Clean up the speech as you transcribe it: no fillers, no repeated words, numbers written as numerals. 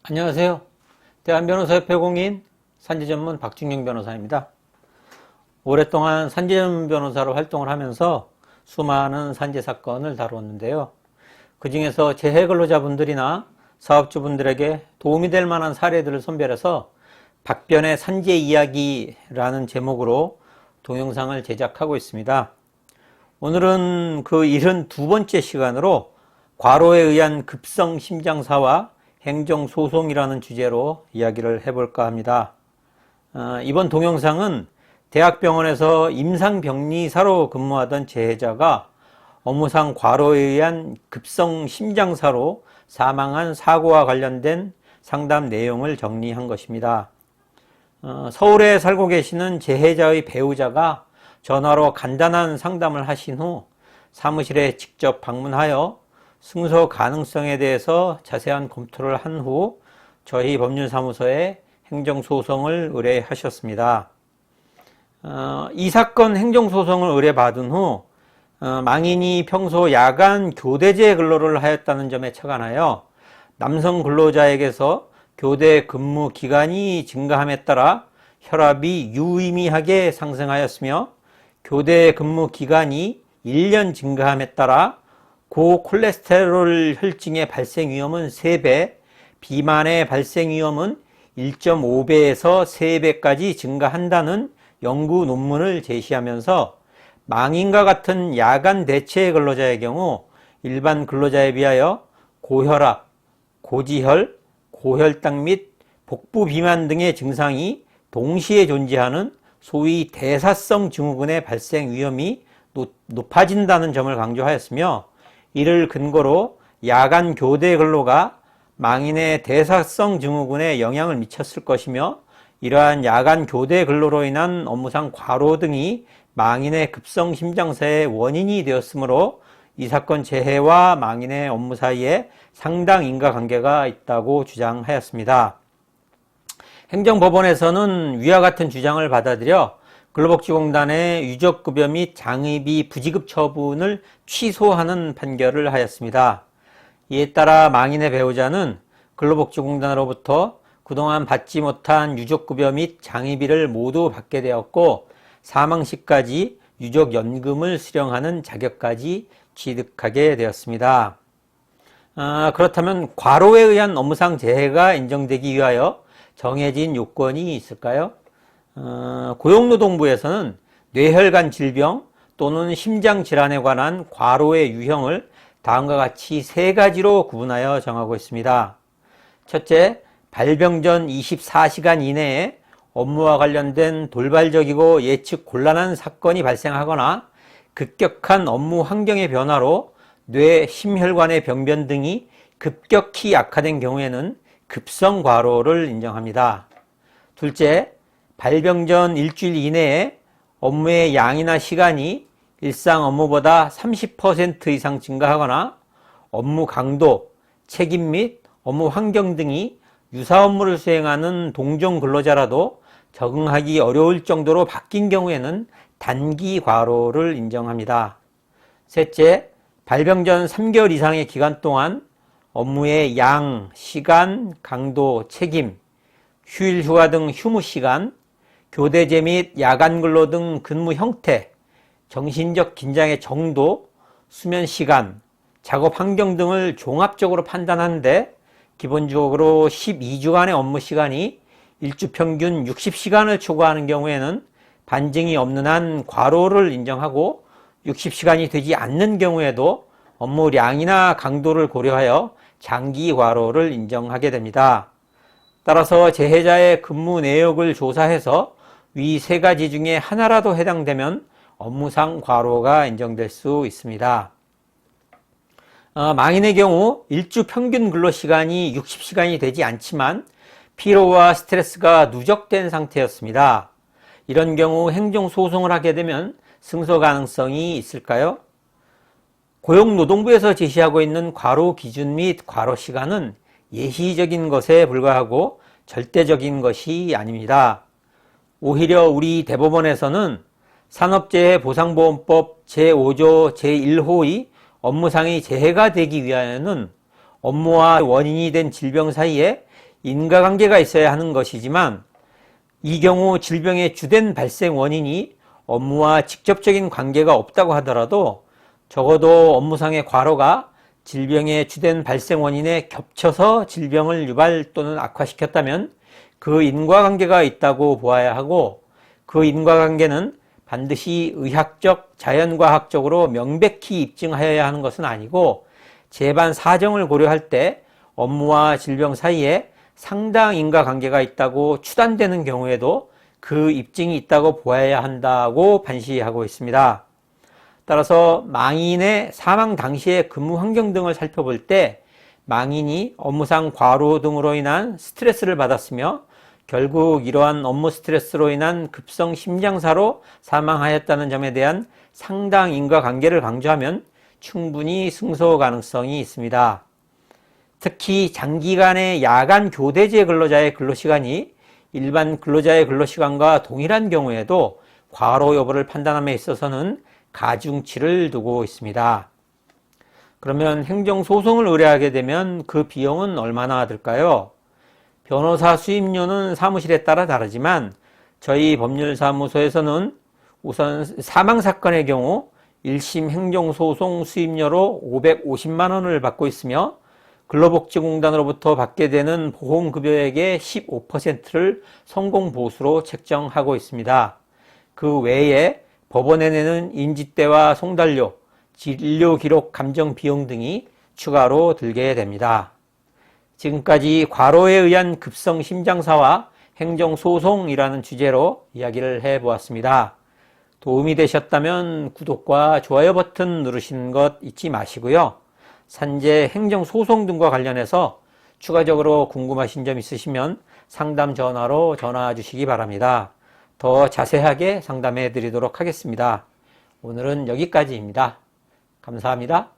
안녕하세요. 대한변호사협회 공인 산재전문 박준경 변호사입니다. 오랫동안 산재전문 변호사로 활동을 하면서 수많은 산재 사건을 다루었는데요. 그 중에서 재해근로자분들이나 사업주분들에게 도움이 될 만한 사례들을 선별해서 박변의 산재 이야기라는 제목으로 동영상을 제작하고 있습니다. 오늘은 그 72번째 시간으로 과로에 의한 급성 심장사와 행정소송이라는 주제로 이야기를 해볼까 합니다. 이번 동영상은 대학병원에서 임상병리사로 근무하던 재해자가 업무상 과로에 의한 급성 심장사로 사망한 사고와 관련된 상담 내용을 정리한 것입니다. 서울에 살고 계시는 재해자의 배우자가 전화로 간단한 상담을 하신 후 사무실에 직접 방문하여 승소 가능성에 대해서 자세한 검토를 한 후 저희 법률사무소에 행정소송을 의뢰하셨습니다. 이 사건 행정소송을 의뢰받은 후 망인이 평소 야간 교대제 근로를 하였다는 점에 착안하여 남성 근로자에게서 교대 근무 기간이 증가함에 따라 혈압이 유의미하게 상승하였으며 교대 근무 기간이 1년 증가함에 따라 고콜레스테롤 혈증의 발생 위험은 3배, 비만의 발생 위험은 1.5배에서 3배까지 증가한다는 연구 논문을 제시하면서 망인과 같은 야간 대체 근로자의 경우 일반 근로자에 비하여 고혈압, 고지혈, 고혈당 및 복부 비만 등의 증상이 동시에 존재하는 소위 대사성 증후군의 발생 위험이 높아진다는 점을 강조하였으며 이를 근거로 야간 교대 근로가 망인의 대사성 증후군에 영향을 미쳤을 것이며 이러한 야간 교대 근로로 인한 업무상 과로 등이 망인의 급성 심장사의 원인이 되었으므로 이 사건 재해와 망인의 업무 사이에 상당 인과관계가 있다고 주장하였습니다. 행정법원에서는 위와 같은 주장을 받아들여 근로복지공단의 유족급여 및 장의비 부지급 처분을 취소하는 판결을 하였습니다. 이에 따라 망인의 배우자는 근로복지공단으로부터 그동안 받지 못한 유족급여 및 장의비를 모두 받게 되었고 사망 시까지 유족연금을 수령하는 자격까지 취득하게 되었습니다. 그렇다면 과로에 의한 업무상 재해가 인정되기 위하여 정해진 요건이 있을까요? 고용노동부에서는 뇌혈관 질병 또는 심장질환에 관한 과로의 유형을 다음과 같이 3가지로 구분하여 정하고 있습니다. 첫째, 발병 전 24시간 이내에 업무와 관련된 돌발적이고 예측 곤란한 사건이 발생하거나 급격한 업무 환경의 변화로 뇌 심혈관의 병변 등이 급격히 악화된 경우에는 급성 과로를 인정합니다. 둘째, 발병 전 일주일 이내에 업무의 양이나 시간이 일상 업무보다 30% 이상 증가하거나 업무 강도, 책임 및 업무 환경 등이 유사 업무를 수행하는 동종 근로자라도 적응하기 어려울 정도로 바뀐 경우에는 단기 과로를 인정합니다. 셋째, 발병 전 3개월 이상의 기간 동안 업무의 양, 시간, 강도, 책임, 휴일 휴가 등 휴무 시간, 교대제 및 야간 근로 등 근무 형태, 정신적 긴장의 정도, 수면 시간, 작업 환경 등을 종합적으로 판단하는데 기본적으로 12주간의 업무 시간이 일주 평균 60시간을 초과하는 경우에는 반증이 없는 한 과로를 인정하고 60시간이 되지 않는 경우에도 업무량이나 강도를 고려하여 장기 과로를 인정하게 됩니다. 따라서 재해자의 근무 내역을 조사해서 위 3가지 중에 하나라도 해당되면 업무상 과로가 인정될 수 있습니다. 망인의 경우 일주 평균 근로시간이 60시간이 되지 않지만 피로와 스트레스가 누적된 상태였습니다. 이런 경우 행정소송을 하게 되면 승소 가능성이 있을까요? 고용노동부에서 제시하고 있는 과로 기준 및 과로 시간은 예시적인 것에 불과하고 절대적인 것이 아닙니다. 오히려 우리 대법원에서는 산업재해보상보험법 제5조 제1호의 업무상의 재해가 되기 위하여는 업무와 원인이 된 질병 사이에 인과관계가 있어야 하는 것이지만 이 경우 질병의 주된 발생 원인이 업무와 직접적인 관계가 없다고 하더라도 적어도 업무상의 과로가 질병의 주된 발생 원인에 겹쳐서 질병을 유발 또는 악화시켰다면 그 인과관계가 있다고 보아야 하고, 그 인과관계는 반드시 의학적, 자연과학적으로 명백히 입증하여야 하는 것은 아니고 재반 사정을 고려할 때 업무와 질병 사이에 상당 인과관계가 있다고 추단되는 경우에도 그 입증이 있다고 보아야 한다고 반시하고 있습니다. 따라서 망인의 사망 당시의 근무 환경 등을 살펴볼 때 망인이 업무상 과로 등으로 인한 스트레스를 받았으며 결국 이러한 업무 스트레스로 인한 급성 심장사로 사망하였다는 점에 대한 상당 인과관계를 강조하면 충분히 승소 가능성이 있습니다. 특히 장기간의 야간 교대제 근로자의 근로시간이 일반 근로자의 근로시간과 동일한 경우에도 과로 여부를 판단함에 있어서는 가중치를 두고 있습니다. 그러면 행정소송을 의뢰하게 되면 그 비용은 얼마나 들까요? 변호사 수임료는 사무실에 따라 다르지만 저희 법률사무소에서는 우선 사망사건의 경우 1심 행정소송 수임료로 550만 원을 받고 있으며 근로복지공단으로부터 받게 되는 보험급여액의 15%를 성공보수로 책정하고 있습니다. 그 외에 법원에 내는 인지대와 송달료, 진료기록 감정 비용 등이 추가로 들게 됩니다. 지금까지 과로에 의한 급성 심장사와 행정소송이라는 주제로 이야기를 해보았습니다. 도움이 되셨다면 구독과 좋아요 버튼 누르시는 것 잊지 마시고요. 산재, 행정소송 등과 관련해서 추가적으로 궁금하신 점 있으시면 상담 전화로 전화 주시기 바랍니다. 더 자세하게 상담해 드리도록 하겠습니다. 오늘은 여기까지입니다. 감사합니다.